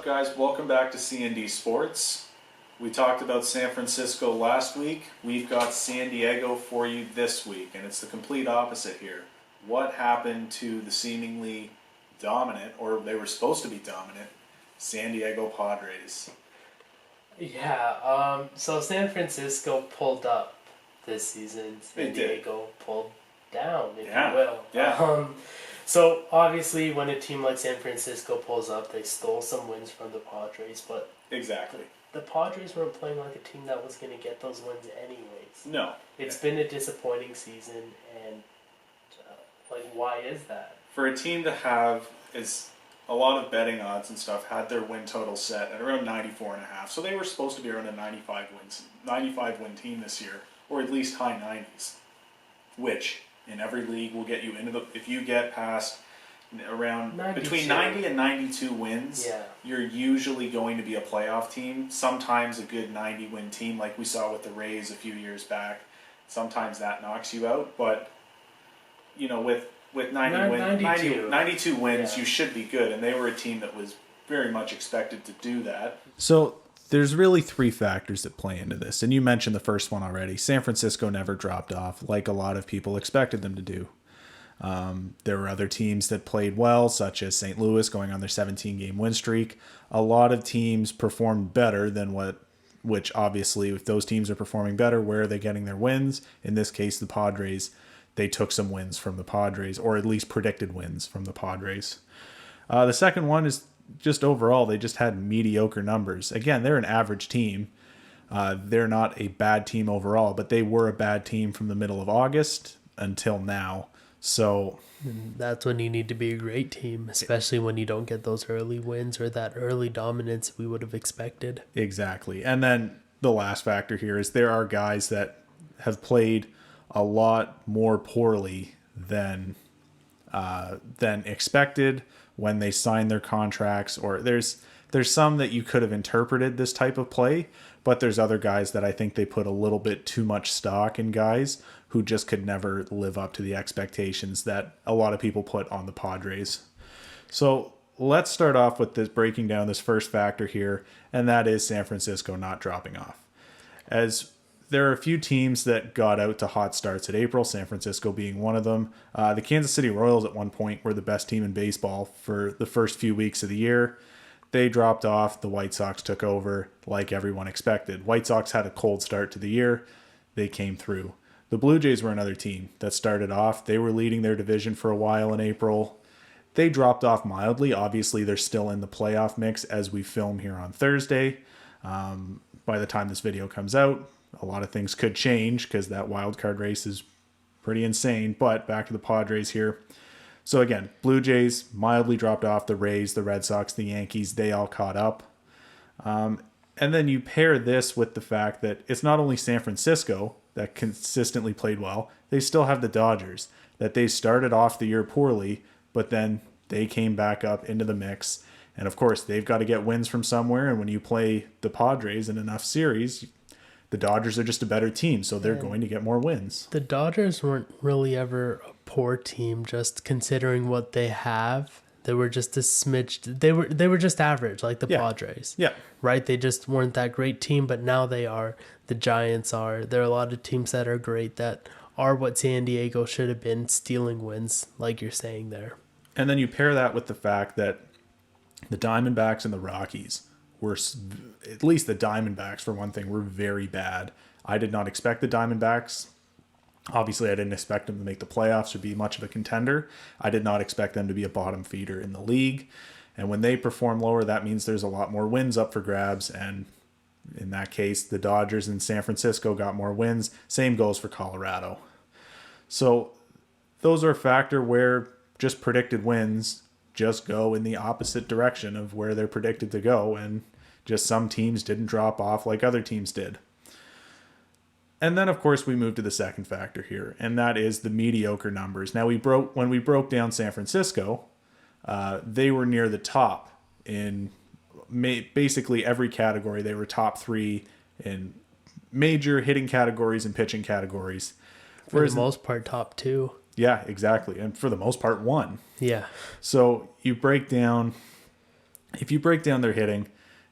guys? Welcome back to C&D Sports. We talked about San Francisco last week. We've got San Diego for you this week, and it's the complete opposite here. What happened to the seemingly dominant, or they were supposed to be dominant, San Diego Padres? Yeah, so San Francisco pulled up this season. San Diego pulled down, if you will. Yeah. So obviously when a team like San Francisco pulls up, they stole some wins from the Padres, but Exactly. the Padres weren't playing like a team that was going to get those wins anyways. No. It's been a disappointing season, and why is that? For a team to have is a lot of betting odds and stuff had their win total set at around 94.5. So they were supposed to be around a 95 win team this year, or at least high 90s, which in every league will get you into the, if you get past around 92. Between 90 and 92 wins, Yeah. you're usually going to be a playoff team. Sometimes a good 90 win team, like we saw with the Rays a few years back, sometimes that knocks you out. But you know, with 92 wins, yeah, you should be good, and they were a team that was very much expected to do that. So there's really three factors that play into this, and you mentioned the first one already. San Francisco never dropped off like a lot of people expected them to do. There were other teams that played well, such as St. Louis going on their 17-game win streak. A lot of teams performed better than which obviously if those teams are performing better, where are they getting their wins? In this case, the Padres. They took some wins from the Padres, or at least predicted wins from the Padres. The second one is just overall, they just had mediocre numbers. Again, they're an average team. They're not a bad team overall, but they were a bad team from the middle of August until now. So that's when you need to be a great team, especially when you don't get those early wins or that early dominance we would have expected. Exactly. And then the last factor here is there are guys that have played a lot more poorly than expected when they signed their contracts, or there's some that you could have interpreted this type of play, but there's other guys that I think they put a little bit too much stock in, guys who just could never live up to the expectations that a lot of people put on the Padres. So let's start off with this, breaking down this first factor here, and that is San Francisco not dropping off. As there are a few teams that got out to hot starts at April, San Francisco being one of them. The Kansas City Royals at one point were the best team in baseball for the first few weeks of the year. They dropped off. The White Sox took over like everyone expected. White Sox had a cold start to the year. They came through. The Blue Jays were another team that started off. They were leading their division for a while in April. They dropped off mildly. Obviously, they're still in the playoff mix as we film here on Thursday. By the time this video comes out, a lot of things could change because that wild card race is pretty insane. But back to the Padres here. So again, Blue Jays mildly dropped off. The Rays, the Red Sox, the Yankees, they all caught up. And then you pair this with the fact that it's not only San Francisco that consistently played well. They still have the Dodgers, that they started off the year poorly, but then they came back up into the mix. And of course, they've got to get wins from somewhere. And when you play the Padres in enough series, the Dodgers are just a better team, so they're going to get more wins. The Dodgers weren't really ever a poor team, just considering what they have. They were just a smidge. They were just average, like the Padres. Yeah. Right? They just weren't that great team, but now they are. The Giants are. There are a lot of teams that are great that are what San Diego should have been, stealing wins, like you're saying there. And then you pair that with the fact that the Diamondbacks and the Rockies were, at least the Diamondbacks for one thing, were very bad. I did not expect the Diamondbacks. Obviously, I didn't expect them to make the playoffs or be much of a contender. I did not expect them to be a bottom feeder in the league. And when they perform lower, that means there's a lot more wins up for grabs. And in that case, the Dodgers and San Francisco got more wins. Same goes for Colorado. So those are a factor where just predicted wins just go in the opposite direction of where they're predicted to go. And just some teams didn't drop off like other teams did. And then, of course, we move to the second factor here, and that is the mediocre numbers. Now, when we broke down San Francisco, they were near the top in basically every category. They were top 3 in major hitting categories and pitching categories. For the most part, top 2. Yeah, exactly. And for the most part, 1. Yeah. So you break down if you break down their hitting,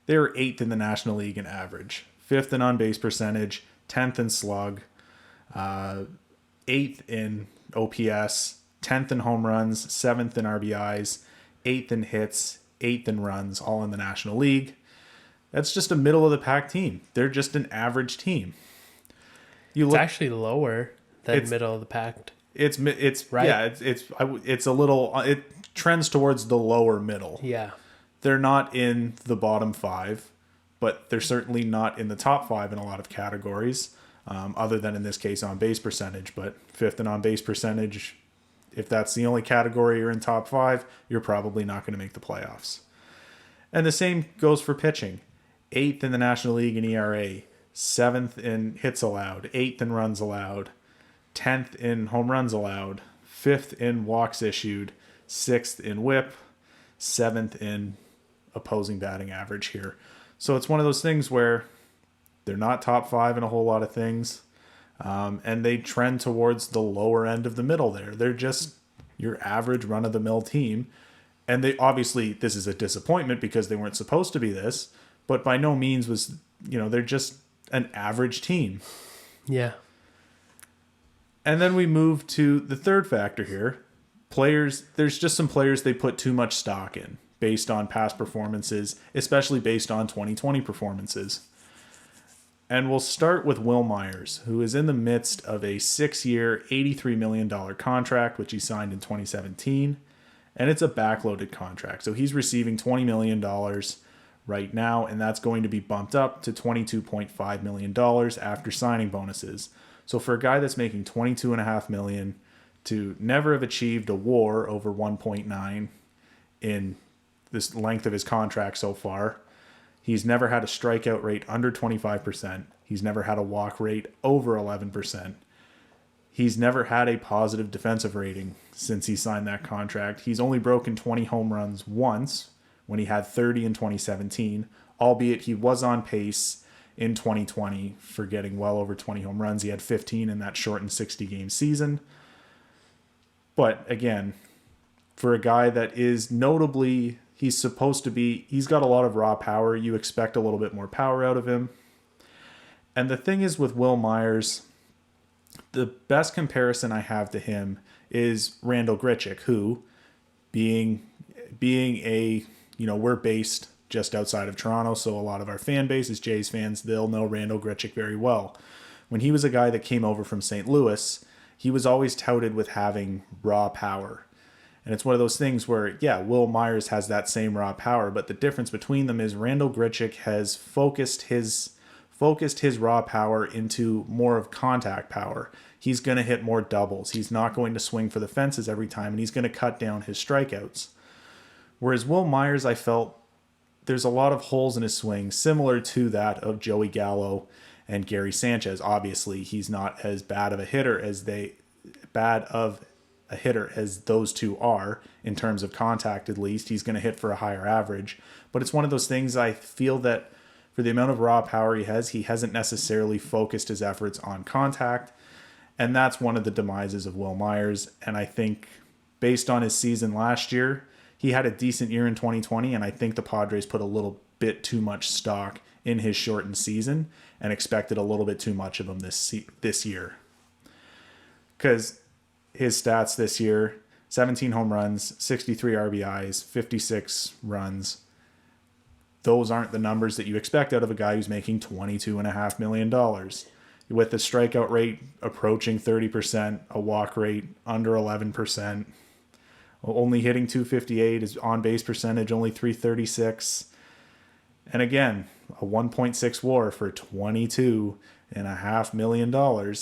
they're 8th in the National League in average, 5th in on-base percentage, 10th in slug, 8th in OPS, 10th in home runs, 7th in RBIs, 8th in hits, 8th in runs, all in the National League. That's just a middle-of-the-pack team. They're just an average team. It's actually lower than It's- middle of the pack. It's Right. yeah, it's a little, it trends towards the lower middle. Yeah. They're not in the bottom 5, but they're certainly not in the top 5 in a lot of categories, other than in this case on base percentage. But 5th in on base percentage, if that's the only category you're in top 5, you're probably not going to make the playoffs. And the same goes for pitching. 8th in the National League in ERA, 7th in hits allowed, 8th in runs allowed, 10th in home runs allowed, 5th in walks issued, 6th in whip, 7th in opposing batting average here. So it's one of those things where they're not top 5 in a whole lot of things, and they trend towards the lower end of the middle there. They're just your average run-of-the-mill team, and they obviously, this is a disappointment because they weren't supposed to be this, but by no means was, they're just an average team. Yeah. And then we move to the third factor here. Players, there's just some players they put too much stock in based on past performances, especially based on 2020 performances. And we'll start with Will Myers, who is in the midst of a 6-year, $83 million contract, which he signed in 2017. And it's a backloaded contract. So he's receiving $20 million right now, and that's going to be bumped up to $22.5 million after signing bonuses. So for a guy that's making $22.5 million to never have achieved a WAR over 1.9 in this length of his contract so far, he's never had a strikeout rate under 25%. He's never had a walk rate over 11%. He's never had a positive defensive rating since he signed that contract. He's only broken 20 home runs once when he had 30 in 2017, albeit he was on pace in 2020 for getting well over 20 home runs. He had 15 in that shortened 60-game season. But again, for a guy that is notably, he's got a lot of raw power. You expect a little bit more power out of him. And the thing is with Will Myers, the best comparison I have to him is Randall Grichuk, who, being a, we're based just outside of Toronto, so a lot of our fan base is Jays fans. They'll know Randall Grichuk very well. When he was a guy that came over from St. Louis, he was always touted with having raw power. And it's one of those things where, yeah, Will Myers has that same raw power, but the difference between them is Randall Grichuk has focused his raw power into more of contact power. He's going to hit more doubles. He's not going to swing for the fences every time, and he's going to cut down his strikeouts. Whereas Will Myers, I felt there's a lot of holes in his swing, similar to that of Joey Gallo and Gary Sanchez. Obviously, he's not as bad of a hitter as those two are in terms of contact. At least he's going to hit for a higher average. But it's one of those things I feel that for the amount of raw power he has, he hasn't necessarily focused his efforts on contact. And that's one of the demises of Will Myers. And I think based on his season last year, he had a decent year in 2020, and I think the Padres put a little bit too much stock in his shortened season and expected a little bit too much of him this year. Because his stats this year, 17 home runs, 63 RBIs, 56 runs. Those aren't the numbers that you expect out of a guy who's making $22.5 million. With the strikeout rate approaching 30%, a walk rate under 11%, only hitting 258, his on-base percentage only 336. And again, a 1.6 WAR for $22.5 million.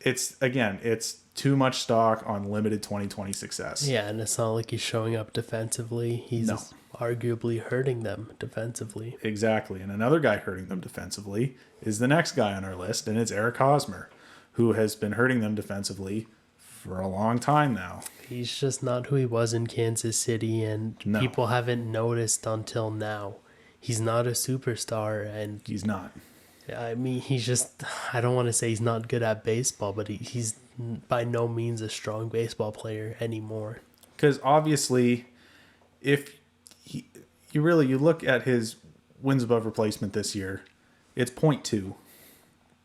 It's too much stock on limited 2020 success. Yeah, and it's not like he's showing up defensively. He's arguably hurting them defensively. Exactly. And another guy hurting them defensively is the next guy on our list, and it's Eric Hosmer, who has been hurting them defensively for a long time now. He's just not who he was in Kansas City, and people haven't noticed until now. He's not a superstar, and he's not. I mean, I don't want to say he's not good at baseball, but he's by no means a strong baseball player anymore. Because obviously, if you look at his wins above replacement this year, it's 0.2.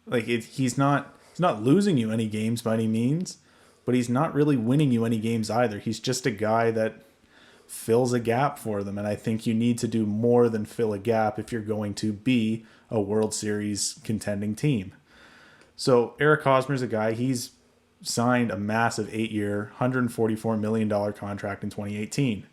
Like he's not losing you any games by any means, but he's not really winning you any games either. He's just a guy that fills a gap for them, and I think you need to do more than fill a gap if you're going to be a World Series contending team. So Eric Hosmer's a guy, he's signed a massive 8-year, $144 million contract in 2018.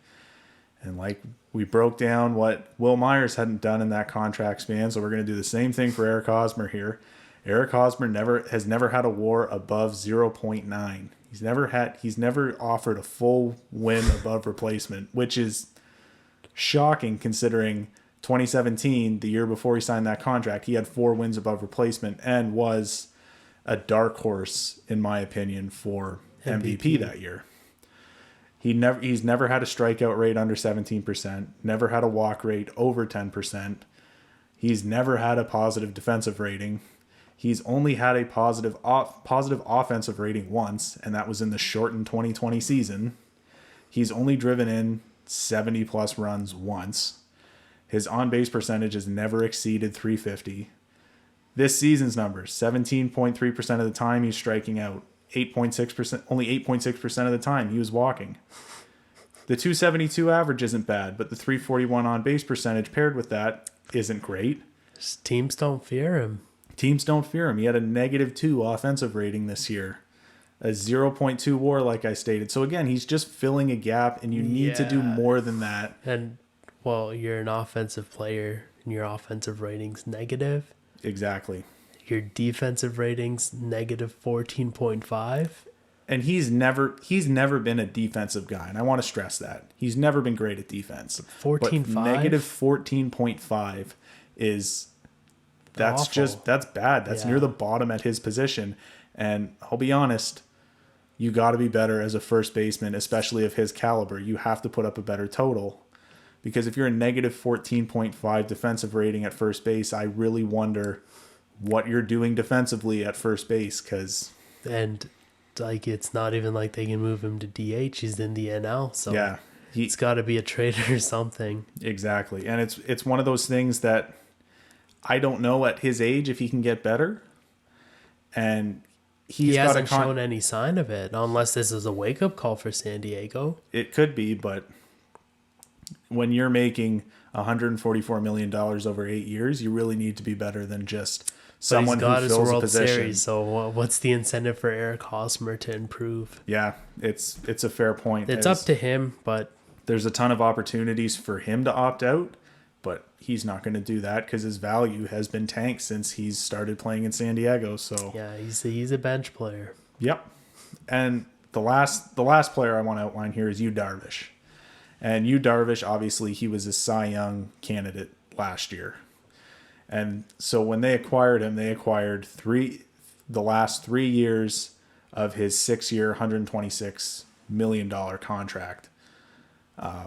And like we broke down what Will Myers hadn't done in that contract span, so we're going to do the same thing for Eric Hosmer here. Eric Hosmer has never had a WAR above 0.9. He's never offered a full win above replacement, which is shocking considering 2017, the year before he signed that contract, he had 4 wins above replacement and was a dark horse, in my opinion, for MVP that year. He's never had a strikeout rate under 17%, never had a walk rate over 10%. He's never had a positive defensive rating. He's only had a positive offensive rating once, and that was in the shortened 2020 season. He's only driven in 70-plus runs once. His on-base percentage has never exceeded .350. This season's numbers, 17.3% of the time he's striking out. 8.6%, only 8.6% of the time he was walking. The 272 average isn't bad, but the 341 on-base percentage paired with that isn't great. Teams don't fear him. Teams don't fear him. He had a -2 offensive rating this year. A 0.2 WAR, like I stated. So again, he's just filling a gap, and you need to do more than that. And, well, you're an offensive player, and your offensive rating's negative. Exactly. Your defensive rating's negative 14.5. And he's never been a defensive guy, and I want to stress that. He's never been great at defense. 14.5? Negative 14.5 is... That's bad. That's near the bottom at his position. And I'll be honest, you got to be better as a first baseman, especially of his caliber. You have to put up a better total. Because if you're a negative 14.5 defensive rating at first base, I really wonder what you're doing defensively at first base. And like it's not even like they can move him to DH. He's in the NL. So yeah, it's got to be a trade or something. Exactly. And it's one of those things that I don't know at his age if he can get better. And he hasn't shown any sign of it, unless this is a wake-up call for San Diego. It could be, but when you're making $144 million over 8 years, you really need to be better than just someone who fills a position. Series, so what's the incentive for Eric Hosmer to improve? Yeah, it's a fair point. It's up to him, but there's a ton of opportunities for him to opt out. But he's not going to do that because his value has been tanked since he's started playing in San Diego. So yeah, he's a bench player. Yep. And the last player I want to outline here is Yu Darvish. And Yu Darvish, obviously, he was a Cy Young candidate last year. And so when they acquired him, they acquired the last 3 years of his 6-year, $126 million contract,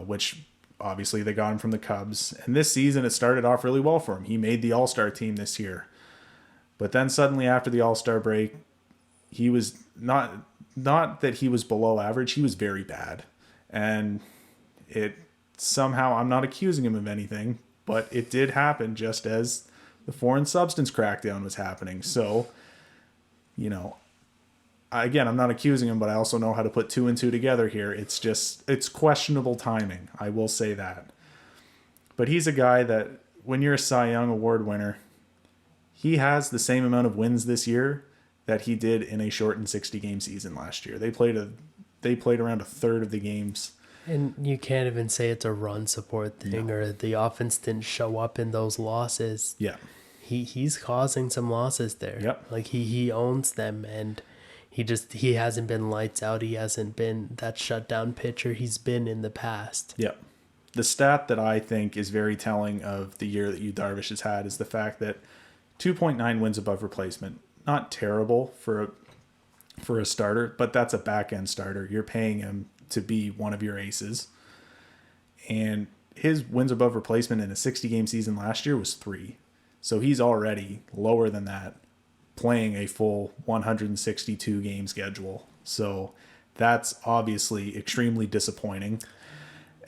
which obviously they got him from the Cubs. And this season, it started off really well for him. He made the All-Star team this year. But then suddenly after the All-Star break, he was not that he was below average, he was very bad. And it somehow, I'm not accusing him of anything, but it did happen just as the foreign substance crackdown was happening. So, again, I'm not accusing him, but I also know how to put 2 and 2 together here. It's questionable timing. I will say that. But he's a guy that when you're a Cy Young Award winner, he has the same amount of wins this year that he did in a shortened 60-game season last year. They played around a third of the games. And you can't even say it's a run support thing or the offense didn't show up in those losses. Yeah. He's causing some losses there. Yep. Like he owns them, and he hasn't been lights out. He hasn't been that shutdown pitcher he's been in the past. Yep. The stat that I think is very telling of the year that Yu Darvish has had is the fact that 2.9 wins above replacement. Not terrible for a starter, but that's a back-end starter. You're paying him to be one of your aces. And his wins above replacement in a 60-game season last year was 3. So he's already lower than that, playing a full 162-game schedule. So that's obviously extremely disappointing.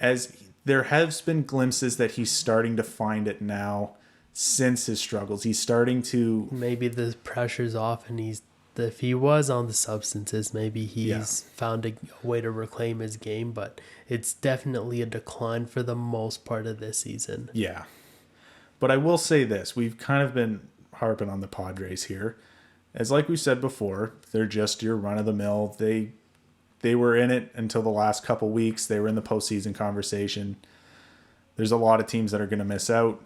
As there has been glimpses that he's starting to find it now since his struggles. He's starting to... Maybe the pressure's off and if he was on the substances, maybe he's found a way to reclaim his game, but it's definitely a decline for the most part of this season. Yeah. But I will say this. We've kind of been harping on the Padres here. As like we said before, they're just your run-of-the-mill. They were in it until the last couple weeks. They were in the postseason conversation. There's a lot of teams that are going to miss out.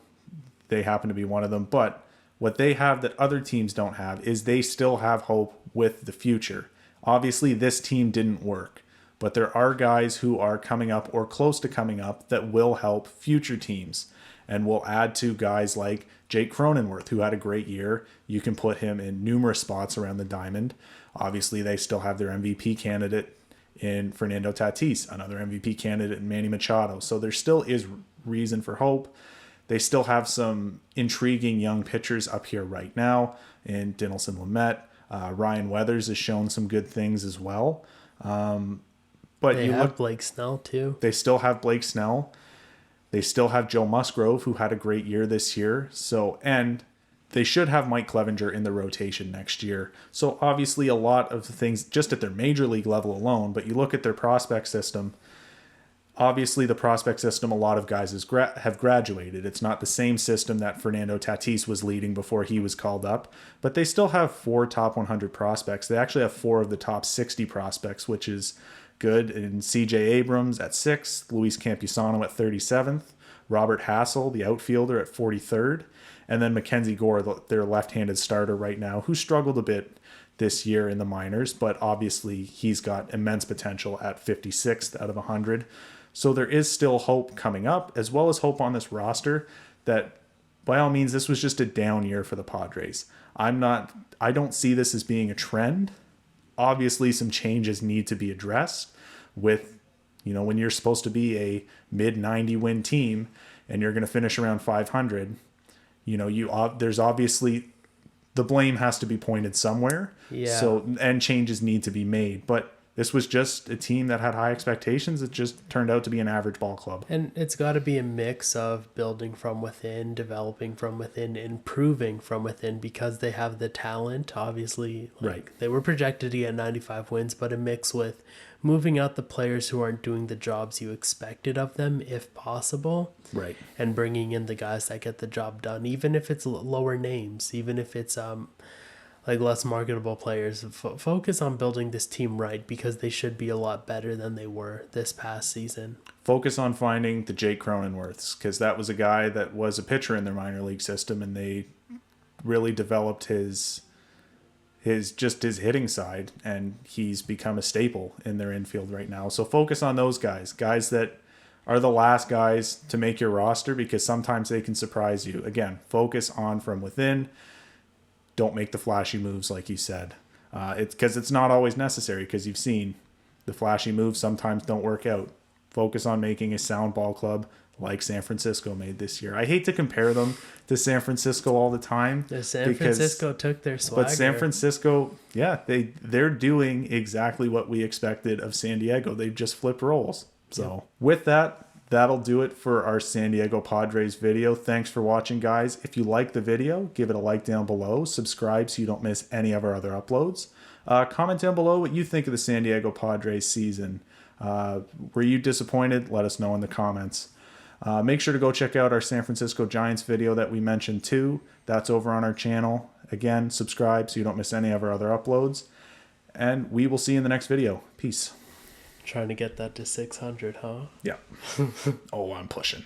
They happen to be one of them. But what they have that other teams don't have is they still have hope with the future. Obviously, this team didn't work. But there are guys who are coming up or close to coming up that will help future teams. And will add to guys like Jake Cronenworth, who had a great year. You can put him in numerous spots around the diamond. Obviously, they still have their MVP candidate in Fernando Tatis, another MVP candidate in Manny Machado. So there still is reason for hope. They still have some intriguing young pitchers up here right now in Dinelson Lamet. Ryan Weathers has shown some good things as well. But they have Blake Snell too. They still have Blake Snell. They still have Joe Musgrove, who had a great year this year. And they should have Mike Clevenger in the rotation next year. So obviously a lot of the things just at their major league level alone, but you look at their prospect system, obviously the prospect system, a lot of guys have graduated. It's not the same system that Fernando Tatis was leading before he was called up, but they still have 4 top 100 prospects. They actually have 4 of the top 60 prospects, which is good. And CJ Abrams at 6th, Luis Campusano at 37th, Robert Hassel, the outfielder, at 43rd, and then Mackenzie Gore, their left-handed starter right now, who struggled a bit this year in the minors, but obviously he's got immense potential at 56th out of 100. So there is still hope coming up, as well as hope on this roster that, by all means, this was just a down year for the Padres. I don't see this as being a trend. Obviously, some changes need to be addressed with, when you're supposed to be a mid-90 win team and you're going to finish around 500, there's obviously the blame has to be pointed somewhere. Yeah. And changes need to be made. But this was just a team that had high expectations. It just turned out to be an average ball club. And it's got to be a mix of building from within, developing from within, improving from within, because they have the talent. Obviously, right. They were projected to get 95 wins, but a mix with moving out the players who aren't doing the jobs you expected of them, if possible. Right. And bringing in the guys that get the job done, even if it's lower names, even if it's less marketable players. Focus on building this team right, because they should be a lot better than they were this past season. Focus on finding the Jake Cronenworths, because that was a guy that was a pitcher in their minor league system, and they really developed his hitting side, and he's become a staple in their infield right now. So focus on those guys that are the last guys to make your roster, because sometimes they can surprise you. Again, focus on from within. Don't make the flashy moves, like you said. It's not always necessary, because you've seen the flashy moves sometimes don't work out. Focus on making a sound ball club like San Francisco made this year. I hate to compare them to San Francisco all the time. San Francisco took their swagger. But San Francisco, they're doing exactly what we expected of San Diego. They just flip roles. So with that, that'll do it for our San Diego Padres video. Thanks for watching, guys. If you like the video, give it a like down below. Subscribe so you don't miss any of our other uploads. Comment down below what you think of the San Diego Padres season. Were you disappointed? Let us know in the comments. Make sure to go check out our San Francisco Giants video that we mentioned too. That's over on our channel. Again, subscribe so you don't miss any of our other uploads. And we will see you in the next video. Peace. Trying to get that to 600, huh? Yeah. Oh, I'm pushing.